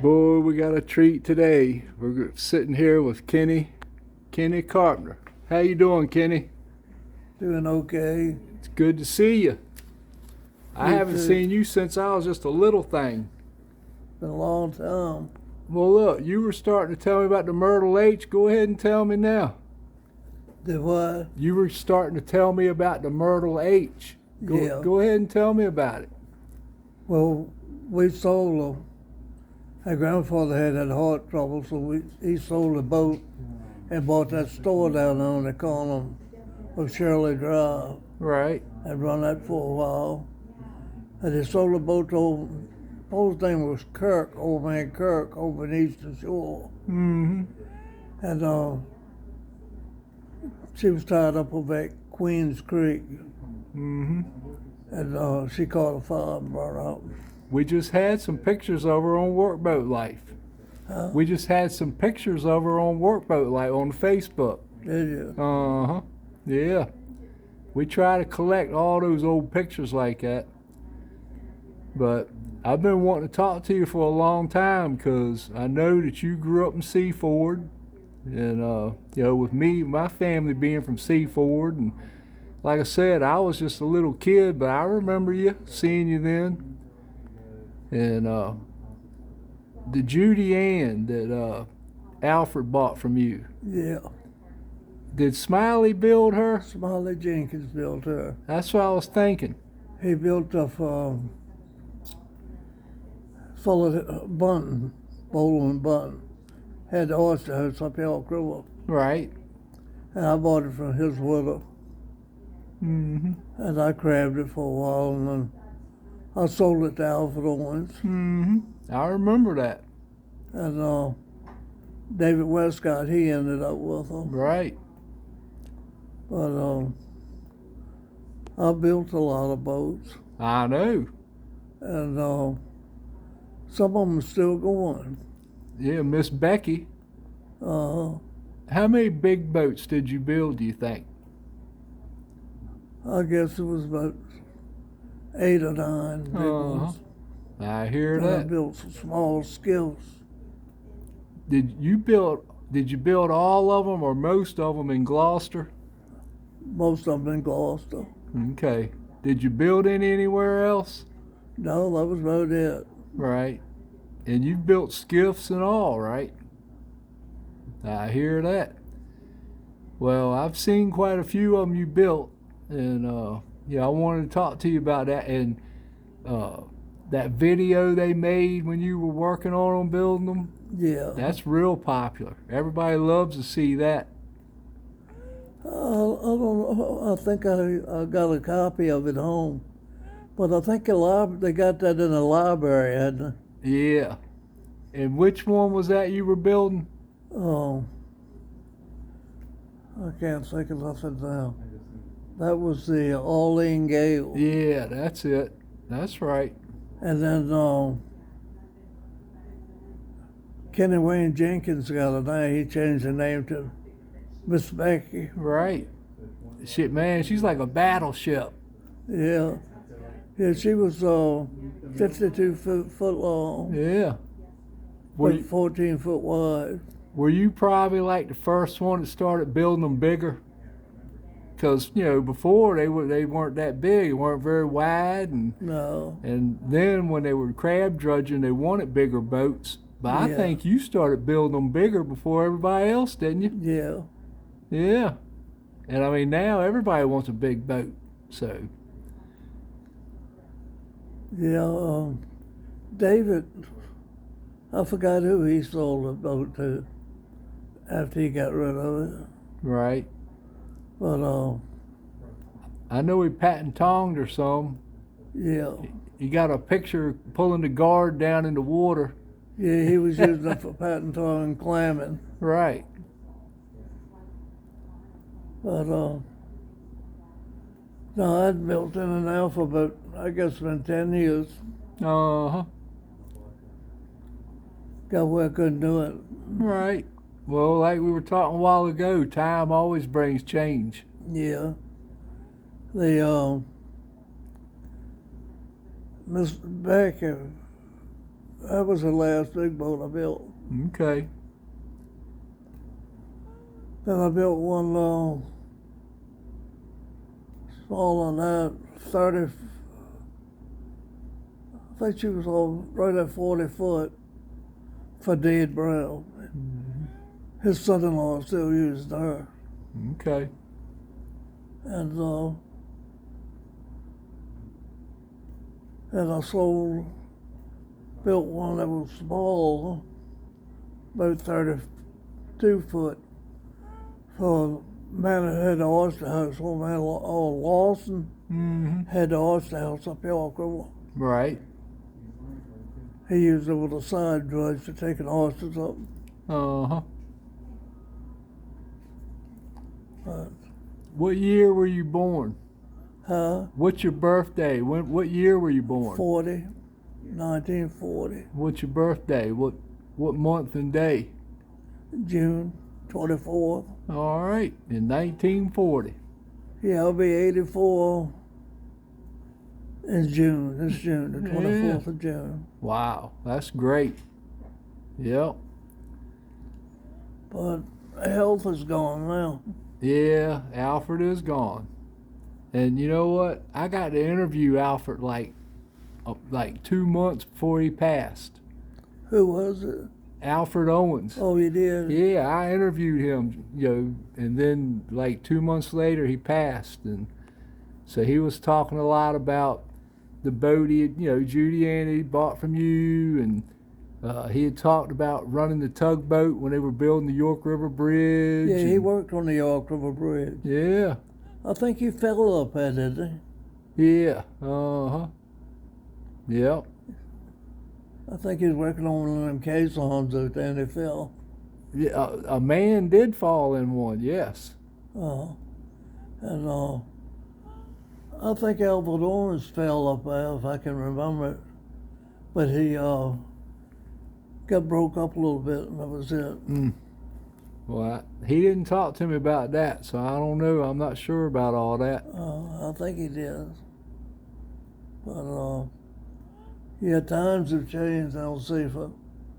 Boy, we got a treat today. We're sitting here with Kenny Carpenter. How you doing, Kenny? Doing okay. It's good to see you. I haven't seen you since I was just a little thing. Been a long time. Well, look, you were starting to tell me about the Myrtle H. Go ahead and tell me now. The what? You were starting to tell me about the Myrtle H. Go ahead and tell me about it. Well, we sold them. My grandfather had heart trouble, so he sold the boat and bought that store down on the corner of Shirley Drive. Right. I'd run that for a while. And they sold the boat to, his name was Kirk, old man Kirk, over in Eastern Shore. Mm-hmm. And she was tied up over at Queens Creek. Mm-hmm. And she caught a fire and burned up. We just had some pictures of her on Workboat Life. Huh? We just had some pictures of her on Workboat Life on Facebook. Did you? Uh-huh. Yeah. We try to collect all those old pictures like that. But I've been wanting to talk to you for a long time because I know that you grew up in Seaford. And, with me, my family being from Seaford. And like I said, I was just a little kid, but I remember seeing you then. And the Judy Ann that Alfred bought from you. Yeah. Did Smiley build her? Smiley Jenkins built her. That's what I was thinking. He built a full of Bunton, Bowling Bunton. Had the oyster house up Elk River. Right. And I bought it from his widow. Mm-hmm. And I crabbed it for a while, and then I sold it to Alfred Owens. Mm-hmm. I remember that. And David Westcott, he ended up with them. Right. But I built a lot of boats. I know. And some of them are still going. Yeah, Miss Becky. How many big boats did you build, do you think? I guess it was about 8 or 9 big ones. I hear and that. I built some small skiffs. Did you build all of them or most of them in Gloucester? Most of them in Gloucester. Okay. Did you build any anywhere else? No, that was about it. Right. And you built skiffs and all, right? I hear that. Well, I've seen quite a few of them you built, and I wanted to talk to you about that and that video they made when you were working on them, building them. Yeah. That's real popular. Everybody loves to see that. I don't know. I think I got a copy of it home, but I think they got that in the library, hadn't they? Yeah. And which one was that you were building? Oh, I can't think of nothing now. That was the Orlean Gale. Yeah, that's it. That's right. And then Kenny Wayne Jenkins got a name. He changed the name to Miss Becky. Right. Shit, man, she's like a battleship. Yeah. Yeah, she was 52 foot long. Yeah. 14 foot wide. Were you probably like the first one that started building them bigger? Because before they weren't that big, they weren't very wide, and no. And then when they were crab dredging, they wanted bigger boats. But I think you started building them bigger before everybody else, didn't you? Yeah. Yeah. And I mean now everybody wants a big boat, so. Yeah. David, I forgot who he sold the boat to after he got rid of it. Right. But I know he patent-tonged or some. Yeah. He got a picture pulling the guard down in the water. Yeah, he was using it for patent-tong and clamming. Right. But no, I'd built in and out for about, I guess, been 10 years. Uh-huh. Got where I couldn't do it. Right. Well, like we were talking a while ago, time always brings change. Yeah. The Miss Becker, That was the last big boat I built. Okay. Then I built one smaller than that, 30. I think she was on right at 40 foot for Dade Brown. His son-in-law still used her. Okay. And I built one that was small, about 32 foot, for a man that had the oyster house, old man Lawson, had the oyster house up York River. Right. He used it with a side dredge for taking oysters up. Uh-huh. But, What year were you born? What's your birthday? What year were you born? 1940. What's your birthday? What month and day? June 24th. All right, in 1940. Yeah, I'll be 84 in June. This June, the 24th of June. Wow, that's great. Yep. But health is gone now. Yeah, Alfred is gone. And you know what? I got to interview Alfred like 2 months before he passed. Who was it? Alfred Owens. Oh, you did? Yeah, I interviewed him, and then like 2 months later he passed. And so he was talking a lot about the boat Judy Ann he bought from you, and he had talked about running the tugboat when they were building the York River Bridge. Yeah, he worked on the York River Bridge. Yeah. I think he fell up at it, didn't he? Yeah. Uh-huh. Yep. I think he was working on one of them caissons out there and he fell. Yeah, a man did fall in one, yes. And I think Albert Owens fell up there, if I can remember it. But he got broke up a little bit, and that was it. Well, he didn't talk to me about that, so I don't know. I'm not sure about all that. I think he did. But yeah, times have changed on Seaford.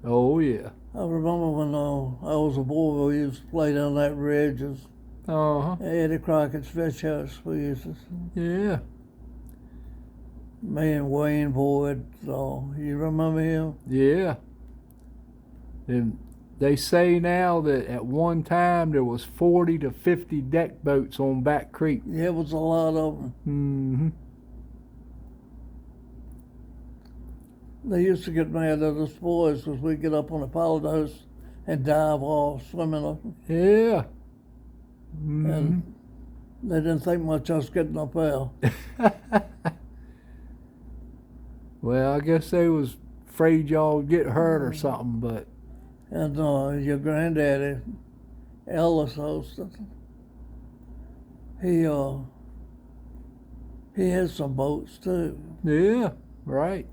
Oh, yeah. I remember when I was a boy, we used to play down that ridge. Uh-huh. Eddie Crockett's fish house, we used to. Yeah. Me and Wayne Boyd, you remember him? Yeah. And they say now that at one time there was 40 to 50 deck boats on Back Creek. Yeah, it was a lot of them. Mm-hmm. They used to get mad at us boys because we'd get up on the pilot house and dive off swimming up. Yeah. Mm-hmm. And they didn't think much of us getting up there. Well, I guess they was afraid y'all would get hurt or something, but... And your granddaddy, Ellis Holston, he had some boats too. Yeah, right.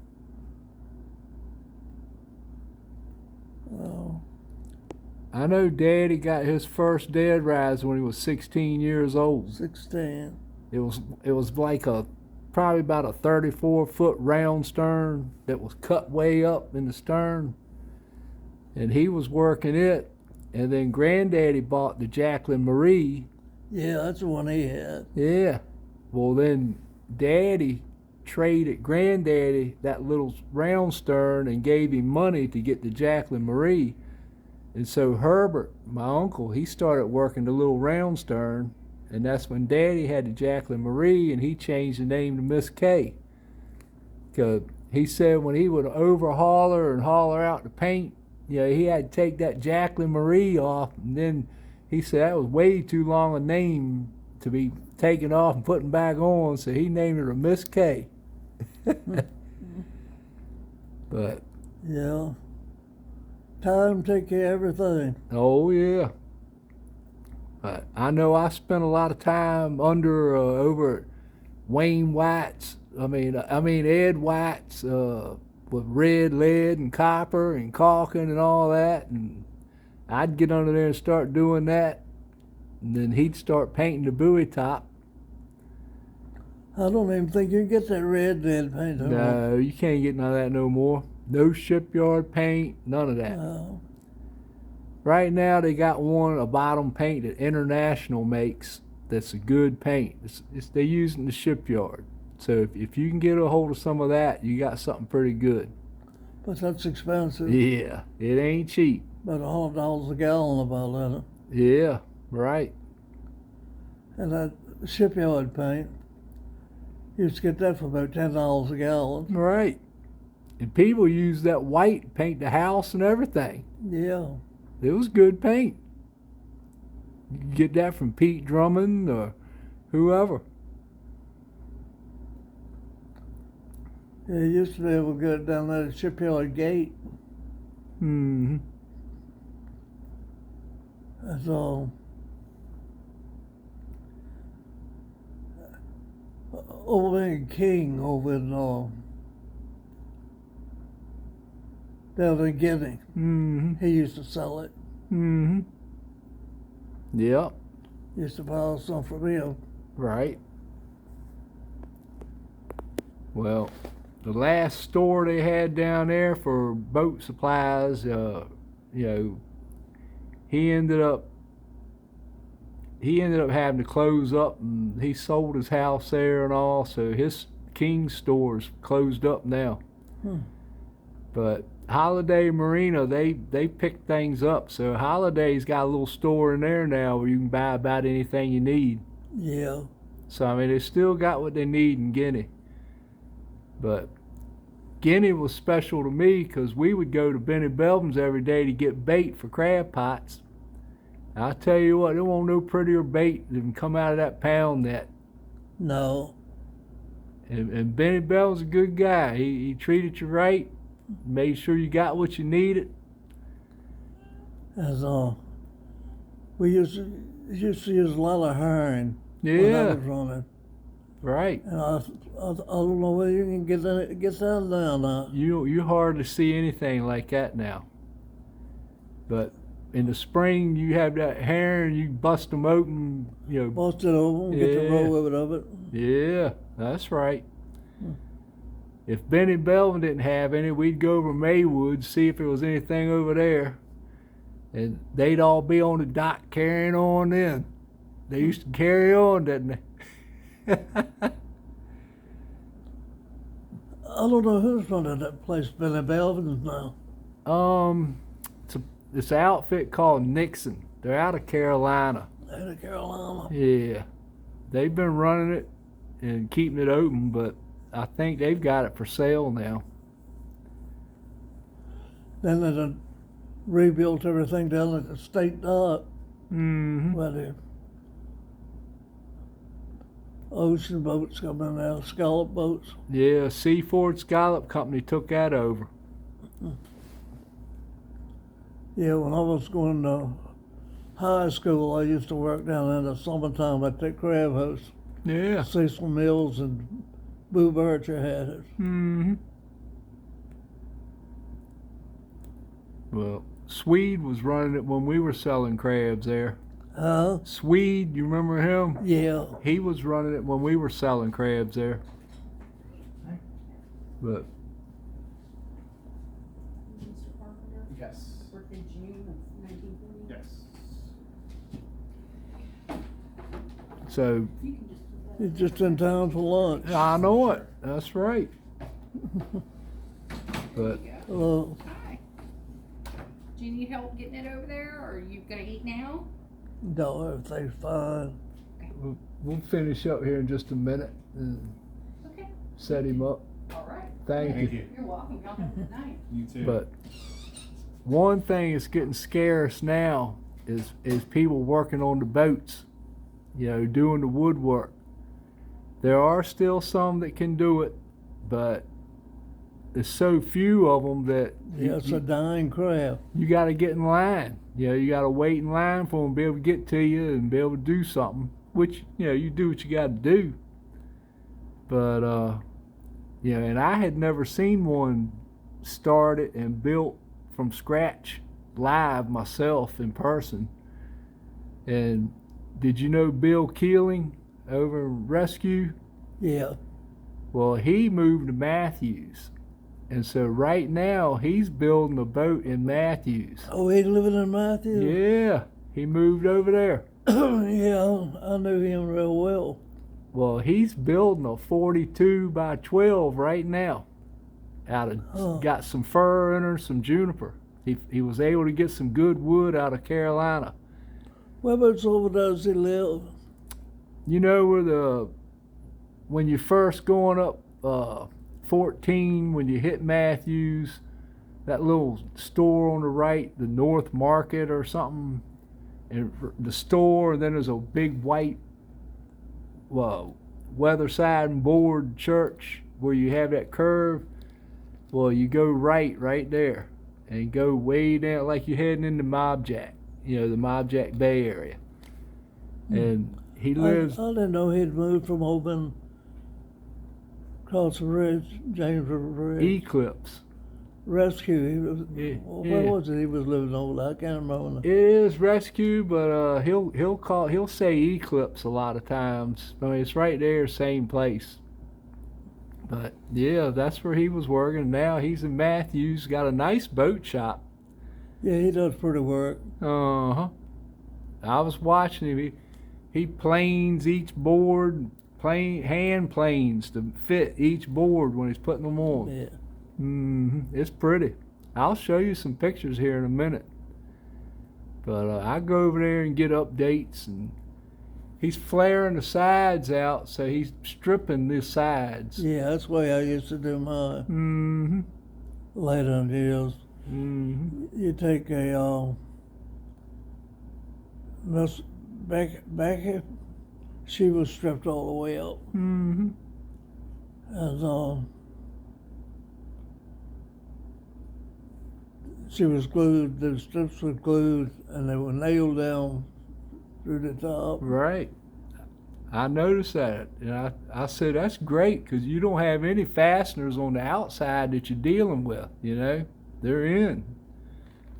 I know Daddy got his first Deadrise when he was 16 years old. 16. It was like probably about a 34-foot round stern that was cut way up in the stern. And he was working it, and then Granddaddy bought the Jacqueline Marie. Yeah, that's the one he had. Yeah. Well, then Daddy traded Granddaddy that little round stern and gave him money to get the Jacqueline Marie. And so Herbert, my uncle, he started working the little round stern, and that's when Daddy had the Jacqueline Marie, and he changed the name to Miss K. Because he said when he would overhaul her and haul her out to paint, he had to take that Jacqueline Marie off, and then he said that was way too long a name to be taken off and putting back on, so he named her a Miss K. But yeah, time take care of everything. Oh yeah. But I know I spent a lot of time over at Wayne White's. I mean Ed White's. With red lead and copper and caulking and all that, and I'd get under there and start doing that, and then he'd start painting the buoy top. I don't even think you can get that red lead paint. No, you can't get none of that no more. No shipyard paint, none of that. Right now they got a bottom paint that International makes that's a good paint. They use it in the shipyard. So if you can get a hold of some of that, you got something pretty good. But that's expensive. Yeah, it ain't cheap. About $100 a gallon about that. Yeah, right. And that shipyard paint, you used to get that for about $10 a gallon. Right. And people use that white to paint the house and everything. Yeah. It was good paint. You can get that from Pete Drummond or whoever. Yeah, you used to be able to get down there at Shipyard Gate. Mm-hmm. That's all. Old man King over in down in Guinea. Mm-hmm. He used to sell it. Mm-hmm. Yep. Used to buy some from him. Right. Well, the last store they had down there for boat supplies, he ended up having to close up, and he sold his house there and all, so his King store's closed up now. But Holiday Marina, they picked things up, so Holiday's got a little store in there now where you can buy about anything you need. Yeah. So I mean, they still got what they need in Guinea. But Guinea was special to me because we would go to Benny Belvin's every day to get bait for crab pots. I'll tell you what, there won't no prettier bait than come out of that pound net. No. And Benny Belvin's a good guy. He treated you right, made sure you got what you needed. As we used to use a lot of herring when I Yeah, was running. right. And I don't know whether you can get that down now. You hardly see anything like that now. But in the spring, you have that herring, you bust them open, Bust it open, get the Yeah. roll of it. Yeah, that's right. If Benny Belvin didn't have any, we'd go over Maywood, see if there was anything over there. And they'd all be on the dock carrying on then. They used to carry on, didn't they? I don't know who's running that place, Benny Belvin's now. It's an outfit called Nixon. They're out of Carolina. Out of Carolina. Yeah. They've been running it and keeping it open, but I think they've got it for sale now. Then they done rebuilt everything down at the state dock. Mm-hmm. Where the ocean boats come in now, scallop boats. Yeah, Seaford Scallop Company took that over. Yeah, when I was going to high school, I used to work down in the summertime at that crab house. Yeah. Cecil Mills and Boo Bircher had it. Mm-hmm. Well, Swede was running it when we were selling crabs there. Huh? Swede, you remember him? Yeah. He was running it when we were selling crabs there. But Mr. Carpenter? Yes. Worked in June of 1940? Yes. so You can just put that. He's just in town for lunch. I know it. That's right. But Hello. Hi. Do you need help getting it over there, or are you gonna eat now? No, everything's fine. we'll finish up here in just a minute and Okay. set him up. All right. Thank you. You're welcome. Y'all have a good night. You too. But one thing that's getting scarce now is people working on the boats, doing the woodwork. There are still some that can do it, but there's so few of them that Yeah, it's a dying craft. you got to get in line. You got to wait in line for them to be able to get to you and be able to do something, which, you do what you got to do. But, and I had never seen one started and built from scratch live myself in person. And did you know Bill Keeling over in Rescue? Yeah. Well, he moved to Matthews And so right now he's building a boat in Matthews. Oh, he's living in Matthews? Yeah, he moved over there. Yeah, I knew him real well. Well, he's building a 42 by 12 right now. Got some fir in her, some juniper. He was able to get some good wood out of Carolina. Whereabouts over does he live? You know where when you first going up 14, when you hit Matthews, that little store on the right, the North Market or something, and the store, and then there's a big white weather siding board church where you have that curve. Well, you go right there, and go way down like you're heading into Mobjack, the Mobjack Bay area. And he lives. I didn't know he'd moved from over across the ridge, James River Ridge. Eclipse. Rescue. He was. Yeah, Where was it? He was living over there. I can't remember. It is Rescue, but he'll say Eclipse a lot of times. I mean, it's right there, same place. But yeah, that's where he was working. Now he's in Matthews, got a nice boat shop. Yeah, he does pretty work. I was watching him. He planes each board, hand planes to fit each board when he's putting them on. Yeah. It's pretty. I'll show you some pictures here in a minute. But I go over there and get updates, and he's flaring the sides out, so he's stripping the sides. Yeah, that's the way I used to do mine. Later in the years. You take a back here, she was stripped all the way up. And she was glued, the strips were glued, and they were nailed down through the top. Right. I noticed that. And I said, that's great, because you don't have any fasteners on the outside that you're dealing with, They're in.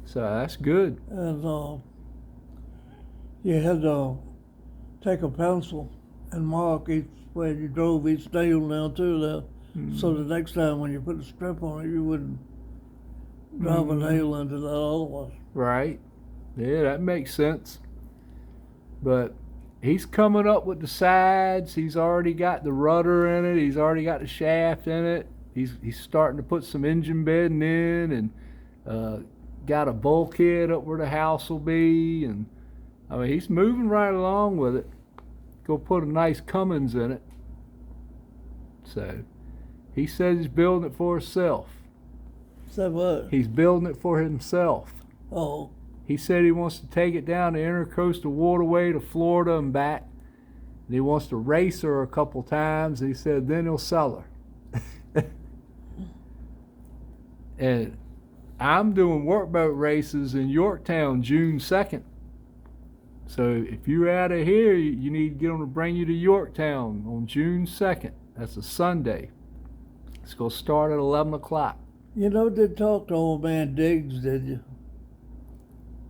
So that's good. And you had to take a pencil and mark each where you drove each nail down to there. So the next time when you put a strip on it, you wouldn't drive a nail into that other one. Right. Yeah, that makes sense. But he's coming up with the sides. He's already got the rudder in it. He's already got the shaft in it. He's starting to put some engine bedding in, and got a bulkhead up where the house will be. And I mean, he's moving right along with it. Go put a nice Cummins in it. So he says he's building it for himself. Say what? He's building it for himself. Oh. He said he wants to take it down the Intercoastal Waterway to Florida and back. And he wants to race her a couple times. He said then he'll sell her. And I'm doing workboat races in Yorktown June 2nd. So if you're out of here, you need to get them to bring you to Yorktown on June 2nd. That's a Sunday. It's going to start at 11 o'clock. You did talk to old man Diggs, did you?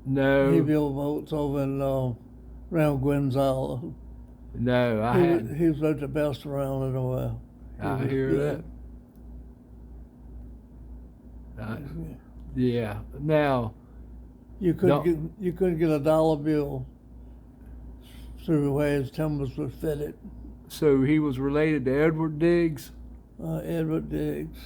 No. He built boats over in around Gwynn's Island. No, I hadn't. He was like the best around in a while. I hear that. Yeah. Now, you couldn't get a dollar bill through the way his timbers were fitted. So he was related to Edward Diggs? Edward Diggs.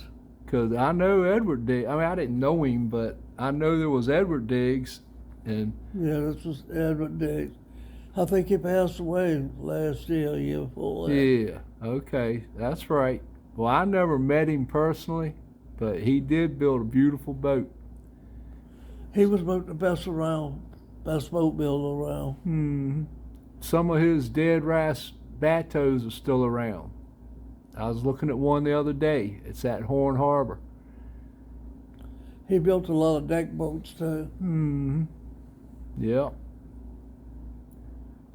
Because I know Edward Diggs. I mean, I didn't know him, but I know there was Edward Diggs. And yeah, this was Edward Diggs. I think he passed away last year, year before that. Yeah, okay, that's right. Well, I never met him personally, but he did build a beautiful boat. He was about the best boat builder around. Some of his Deadrise bateaus are still around. I was looking at one the other day. It's at Horn Harbor. He built a lot of deck boats too. Yeah.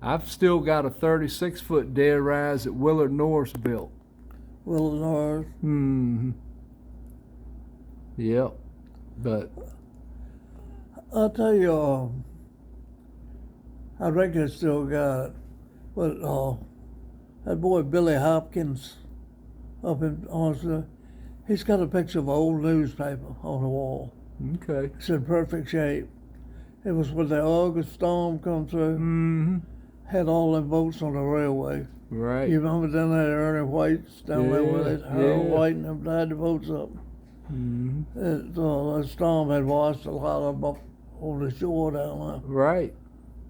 I've still got a 36-foot Deadrise that Willard Norris built. Willard Norris. Yep. But I'll tell you, I reckon I still got it. But that boy Billy Hopkins up in Austin, He's got a picture of an old newspaper on the wall. Okay. It's in perfect shape. It was when the August storm come through. Mm-hmm. Had all them boats on the railway. Right. You remember down there, Ernie White's down there where they Harold yeah. White and them tied the boats up. Mm-hmm. The storm had washed a lot of them up on the shore down there. Right.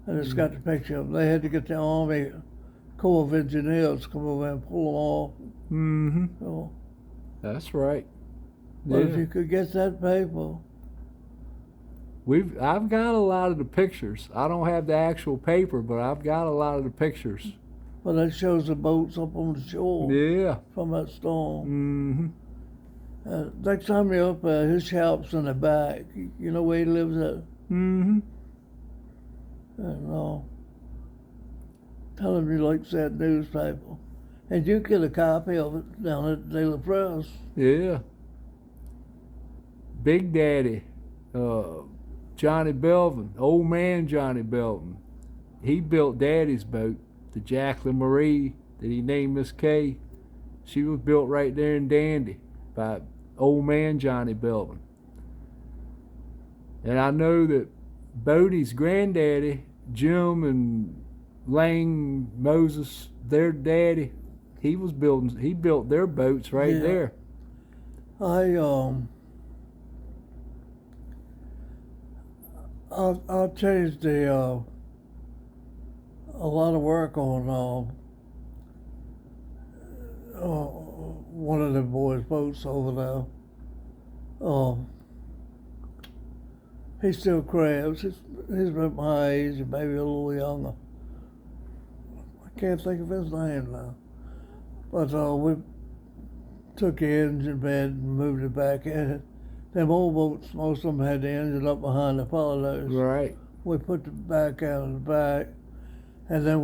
And it's got the picture of them. They had to get the Army Corps of Engineers to come over and pull them off. Mm-hmm. So, That's right. but if you could get that paper, I've got a lot of the pictures. I don't have the actual paper, but I've got a lot of the pictures. but that shows the boats up on the shore Yeah. from that storm. Mm-hmm. Next time you're up there, his shop's in the back. You know where he lives at? Mm-hmm. And tell him you likes that newspaper. And you get a copy of it down at the Daily Press. Yeah. Big Daddy, Johnny Belvin, old man Johnny Belvin. He built Daddy's boat, the Jacqueline Marie that he named Miss Kay. She was built right there in Dandy by old man Johnny Belvin. And I know that Bodie's granddaddy, Jim and Lang Moses, their daddy, he built their boats right Yeah. there. I changed a lot of work on one of the boys' boats over there. He still crabs. He's about my age, maybe a little younger. I can't think of his name now. But we took the engine bed and moved it back in. Them old boats, most of them had the engine up behind the pillows. Right. We put the back out of the back, and then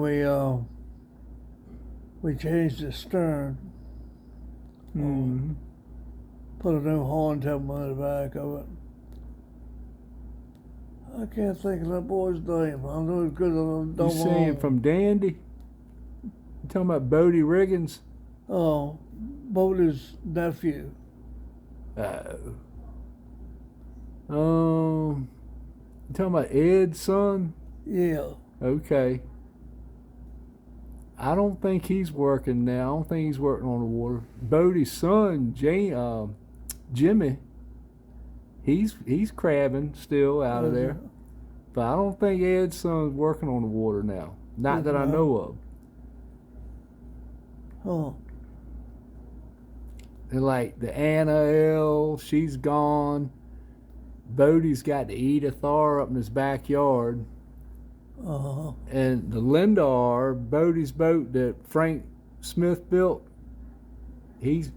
we changed the stern. Mm-hmm. Put a new horn temple in the back of it. I can't think of that boy's name. I know it's good. You saying from Dandy? You talking about Bodie Riggins? Oh, Bodie's nephew. You talking about Ed's son? Yeah. Okay. I don't think he's working now. I don't think he's working on the water. Bodie's son, Jimmy, he's crabbing still out of there. But I don't think Ed's son's working on the water now. Not that I know of. Oh. And like the Anna L, she's gone. Bodie's got the Edith R up in his backyard. Uh-huh. And the Linda R, Bodie's boat that Frank Smith built,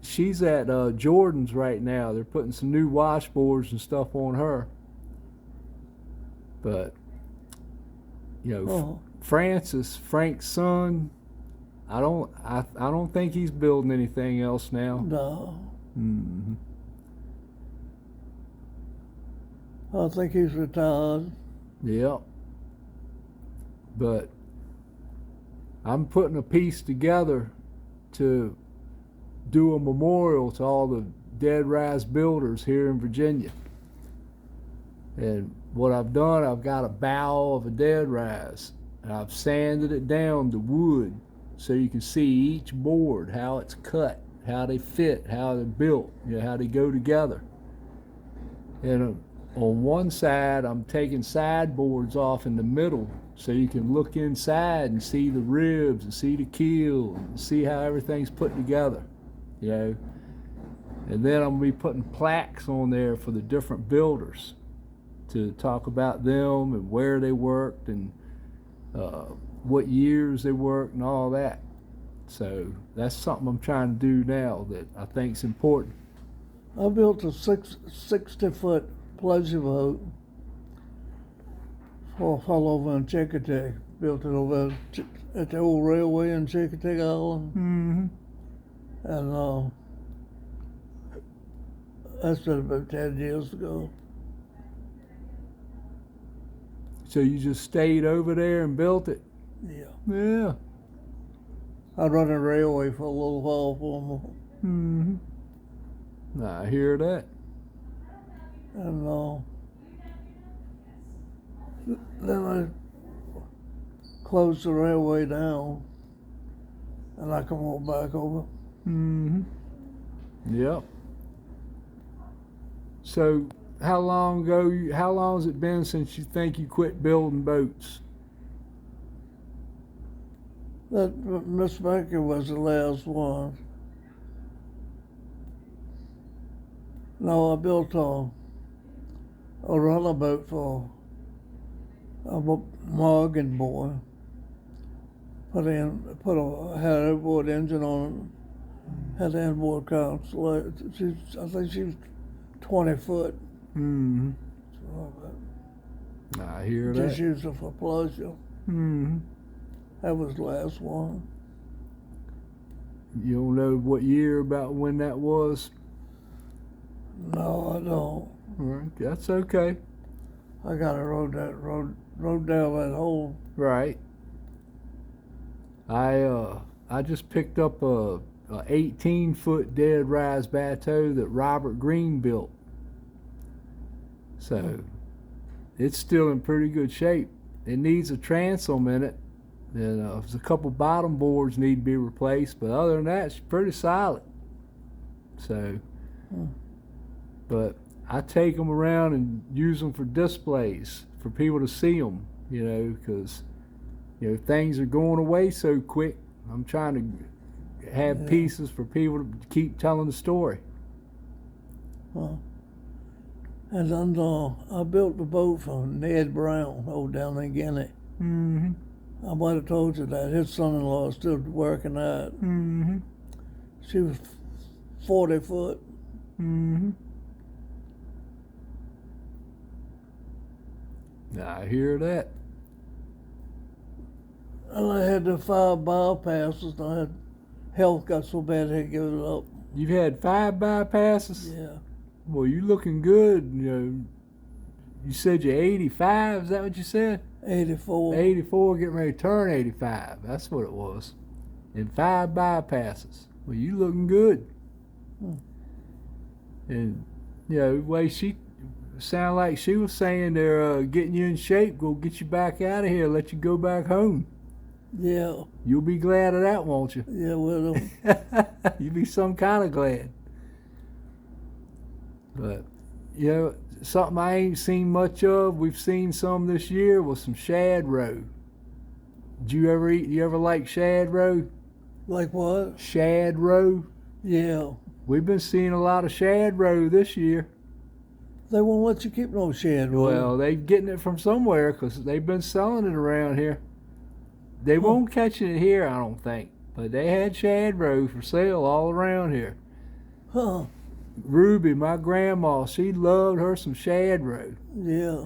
she's at Jordan's right now. They're putting some new washboards and stuff on her. But Francis, Frank's son, I don't think he's building anything else now. No. Mm-hmm. I think he's retired. Yep. But I'm putting a piece together to do a memorial to all the Deadrise builders here in Virginia. And what I've done, I've got a bow of a Deadrise, and I've sanded it down to wood so you can see each board, how it's cut, how they fit, how they're built, how they go together. And on one side, I'm taking sideboards off in the middle so you can look inside and see the ribs and see the keel and see how everything's put together, And then I'm going to be putting plaques on there for the different builders to talk about them and where they worked and what years they worked and all that. So that's something I'm trying to do now that I think is important. I built a 60-foot pleasure boat for a fellow over in Chesapeake. Built it over at the old railway in Chesapeake Island. Mm-hmm. And that's been about 10 years ago. So you just stayed over there and built it? Yeah. Yeah. I run a railway for a little while for them. Mm-hmm. I hear that. And then I closed the railway down, and I can walk back over. Mm-hmm. Yep. So, how long has it been since you think you quit building boats? That Miss Baker was the last one. No, I built a runabout for a Morgan boy. Had an outboard engine on it, had an inboard console. I think she was 20 foot. Mm-hmm. So I hear just that. used it for pleasure. Mm-hmm. That was the last one. You don't know what year about when that was? No, I don't. All right, that's okay. I got to rode down that hole. Right. I just picked up a 18-foot deadrise bateau that Robert Greene built. So it's still in pretty good shape. It needs a transom in it. And there's a couple bottom boards need to be replaced, but other than that, it's pretty solid. So, but I take them around and use them for displays for people to see them, you know, because things are going away so quick. I'm trying to have pieces for people to keep telling the story. And then I built the boat for Ned Brown over down in Guinea. Mm-hmm. I might have told you that. His son-in-law is still working at it. Mm-hmm. She was 40 foot. Mm-hmm. I hear that. And I had the 5 bypasses, and I had health got so bad I had to give it up. You've had 5 bypasses? Yeah. Well, you looking good. You said you're 85. Is that what you said? 84. 84, getting ready to turn 85. That's what it was. And 5 bypasses. Well, you looking good. And the way she sounded like she was saying they're getting you in shape, go get you back out of here, let you go back home. Yeah. You'll be glad of that, won't you? Yeah, well, You'll be some kind of glad. But, something I ain't seen much of, we've seen some this year, was some shad roe. Did you ever like shad roe? like what? Shad roe? Yeah. We've been seeing a lot of shad roe this year. They won't let you keep no shed. Well, they're getting it from somewhere because they've been selling it around here. They won't catch it here, I don't think. But they had shad roe for sale all around here. Huh. Ruby, my grandma, she loved her some shad roe. Yeah.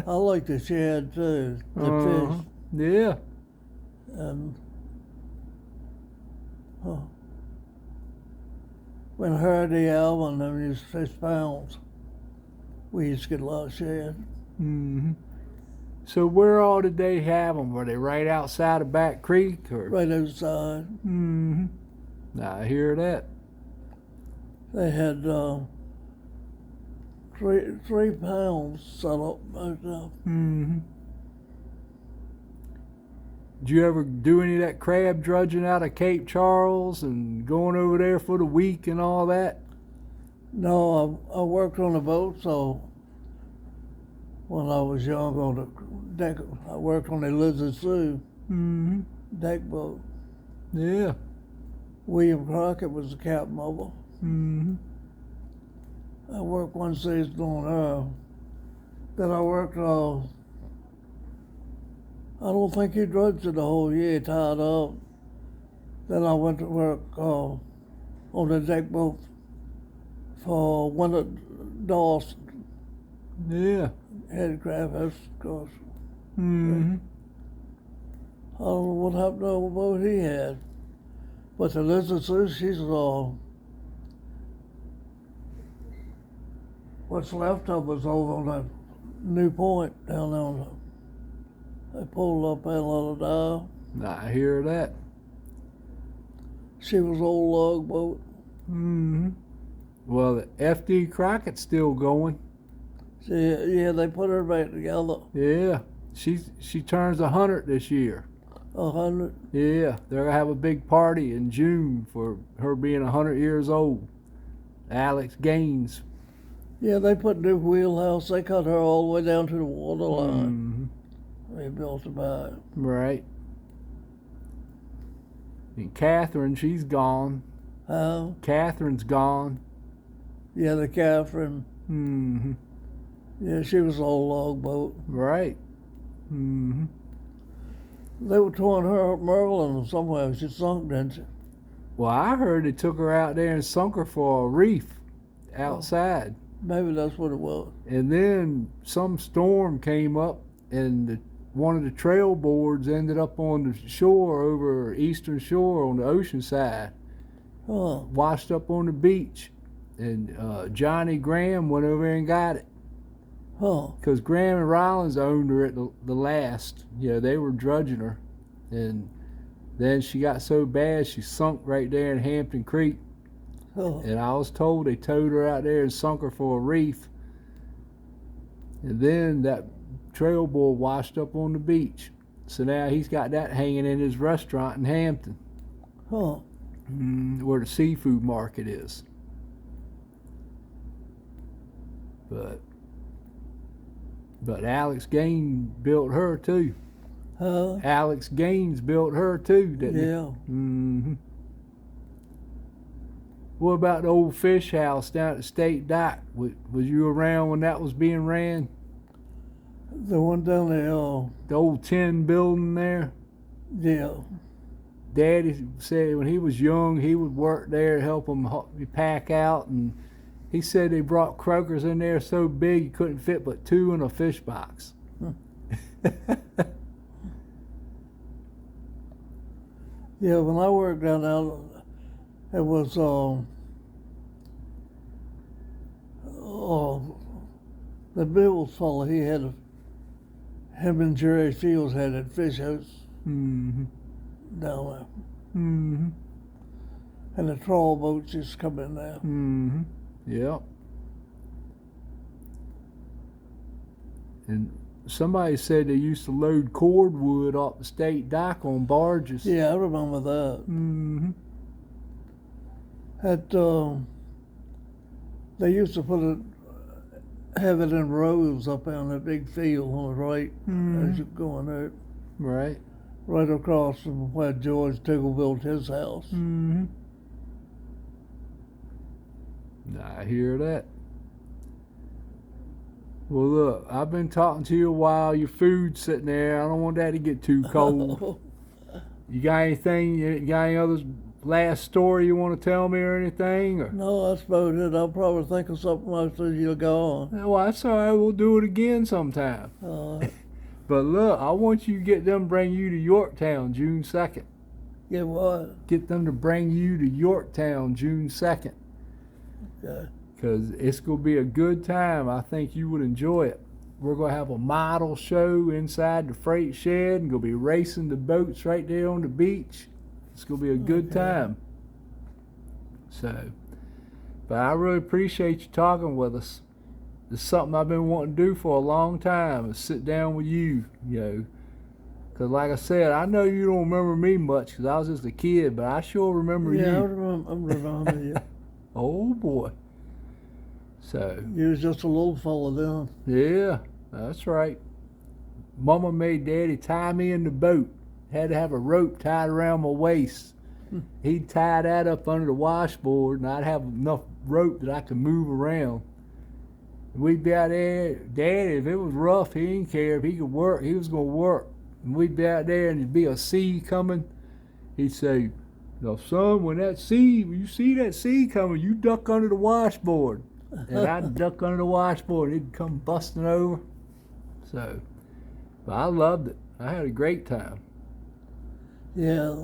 I like the shad too. The fish. Yeah. And when I heard the album, them used fish pounds. We used to get a lot of shad. Mm-hmm. So where all did they have them? Were they right outside of Back Creek? Or? Right outside. Mm-hmm. I hear that. They had 3 pounds set up right now. Mm-hmm. Did you ever do any of that crab drudging out of Cape Charles and going over there for the week and all that? No, I worked on a boat, so when I was young on the deck, I worked on the Lizard Sioux deck boat. Yeah. William Crockett was the captain of it. Mm-hmm. I worked one season on her. Then I worked, I don't think he drudged it the whole year, tied up. Then I went to work on the deck boat for Winter Dawson. Yeah. Head crab house, of course. Mm-hmm. I don't know what happened to the boat he had. But the Lizard Sioux, she's what's left of was over on that New Point down there on they pulled up that little dial. I hear that. She was old log boat. Mm-hmm. Well, the F.D. Crockett's still going. Yeah, they put her back together. Yeah, she turns 100 this year. 100. Yeah, they're gonna have a big party in June for her being 100 years old. Alex Gaines. Yeah, they put new wheelhouse. They cut her all the way down to the water line. They built it back. Right. And Catherine, she's gone. How? Catherine's gone. Yeah, the Catherine. Mm-hmm. Yeah, she was an old log boat. Right. Mm-hmm. They were towing her up Merlin somewhere. She sunk, didn't she? Well, I heard they took her out there and sunk her for a reef outside. Maybe that's what it was. And then some storm came up, and one of the trail boards ended up on the shore over eastern shore on the ocean side, washed up on the beach. And Johnny Graham went over and got it. Because Graham and Rollins owned her at the last. You know, they were drudging her. And then she got so bad she sunk right there in Hampton Creek. And I was told they towed her out there and sunk her for a reef. And then that trail board washed up on the beach. So now he's got that hanging in his restaurant in Hampton. Where the seafood market is. But Alex Gaines built her too. Alex Gaines built her too, didn't he? Yeah. Mm-hmm. What about the old fish house down at the state dock? Was you around when that was being ran? The one down there. The old tin building there? Yeah. Daddy said when he was young, he would work there to help him pack out, and he said they brought croakers in there so big you couldn't fit but two in a fish box. Yeah, when I worked down there, it was the Bills fella. Him and Jerry Fields had a fish house down there. And the trawl boats used to come in there. Yep. And somebody said they used to load cordwood off the state dock on barges. Yeah, I remember that. They used to have it in rows up on that big field on the right as you're going out. Right. Right across from where George Tiggle built his house. I hear that. Well, look, I've been talking to you a while. Your food's sitting there. I don't want that to get too cold. You got anything? You got any other last story you want to tell me or anything? Or? No, that's about it. I'll probably think of something after you're gone. Well, that's all right. We'll do it again sometime. But look, I want you to get them to bring you to Yorktown June 2nd. Get what? Get them to bring you to Yorktown June 2nd. Okay. Because it's going to be a good time. I think you would enjoy it. We're going to have a model show inside the freight shed and going to be racing the boats right there on the beach. It's going to be a good time. So, but I really appreciate you talking with us. It's something I've been wanting to do for a long time, is sit down with you, you know. Because like I said, I know you don't remember me much because I was just a kid, but I sure remember you. Yeah, I remember you. Oh, boy. So. You was just a little fella then. Yeah, that's right. Mama made Daddy tie me in the boat. Had to have a rope tied around my waist. He'd tie that up under the washboard, and I'd have enough rope that I could move around. We'd be out there. Daddy, if it was rough, he didn't care. If he could work, he was going to work. And we'd be out there, and there'd be a sea coming. He'd say, "Now, son, when you see that sea coming, you duck under the washboard." And I'd duck under the washboard, and he'd come busting over. So, but I loved it. I had a great time. Yeah,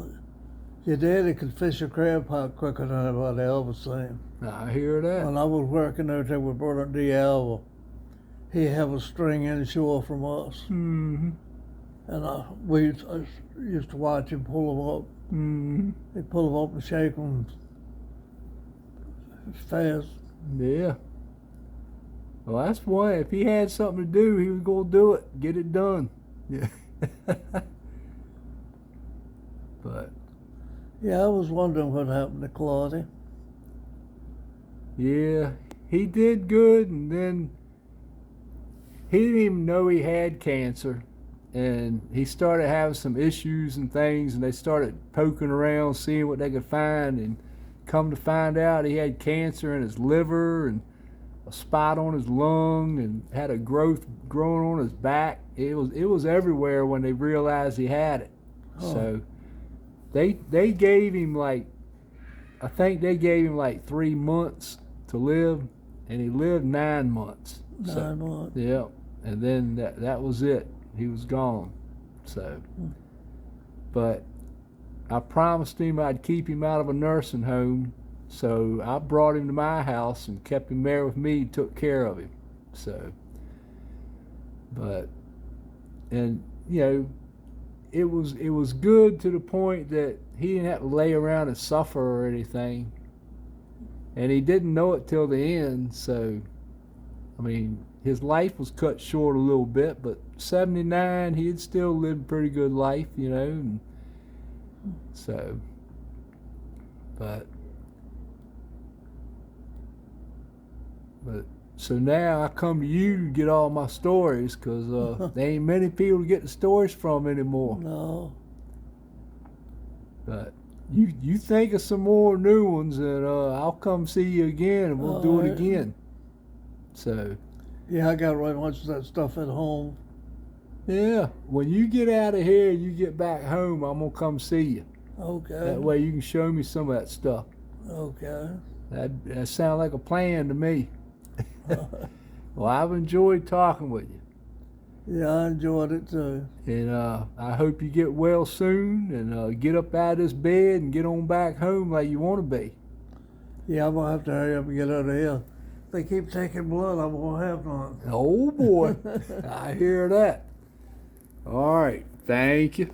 your daddy could fish a crab pot quicker than anybody ever seen. I hear that. When I was working out there with Bernard D. Alva, he'd have a string inshore from us. And we used to watch him pull them up. He'd pull them up and shake them fast. Yeah. Well, that's one. If he had something to do, he was gonna do it. Get it done. Yeah. But Yeah, I was wondering what happened to Claudia. yeah, he did good, and then he didn't even know he had cancer, and he started having some issues and things, and they started poking around, seeing what they could find, and come to find out he had cancer in his liver and a spot on his lung, and had a growth growing on his back. It was everywhere when they realized he had it. Oh. So they gave him like, I think they gave him like 3 months to live, and he lived 9 months. 9 months. Yeah, and then that was it. He was gone. So, but I promised him I'd keep him out of a nursing home, so I brought him to my house and kept him there with me, took care of him. So, but, and you know, it was good to the point that he didn't have to lay around and suffer or anything, and he didn't know it till the end. So, I mean, his life was cut short a little bit, but 79, he had still lived a pretty good life, you know. And so, but so now I come to you to get all my stories, because there ain't many people to get the stories from anymore. No. But you think of some more new ones, and I'll come see you again, and we'll do it Alright. again. So, Yeah, I got right much of that stuff at home. yeah, when you get out of here and you get back home, I'm gonna come see you. Okay. That way you can show me some of that stuff. Okay. That sounds like a plan to me. Well, I've enjoyed talking with you, Yeah, I enjoyed it too. and I hope you get well soon, and get up out of this bed and get on back home like you want to be. Yeah, I'm gonna have to hurry up and get out of here. If they keep taking blood, I'm gonna have none. Oh boy, I hear that. All right, thank you.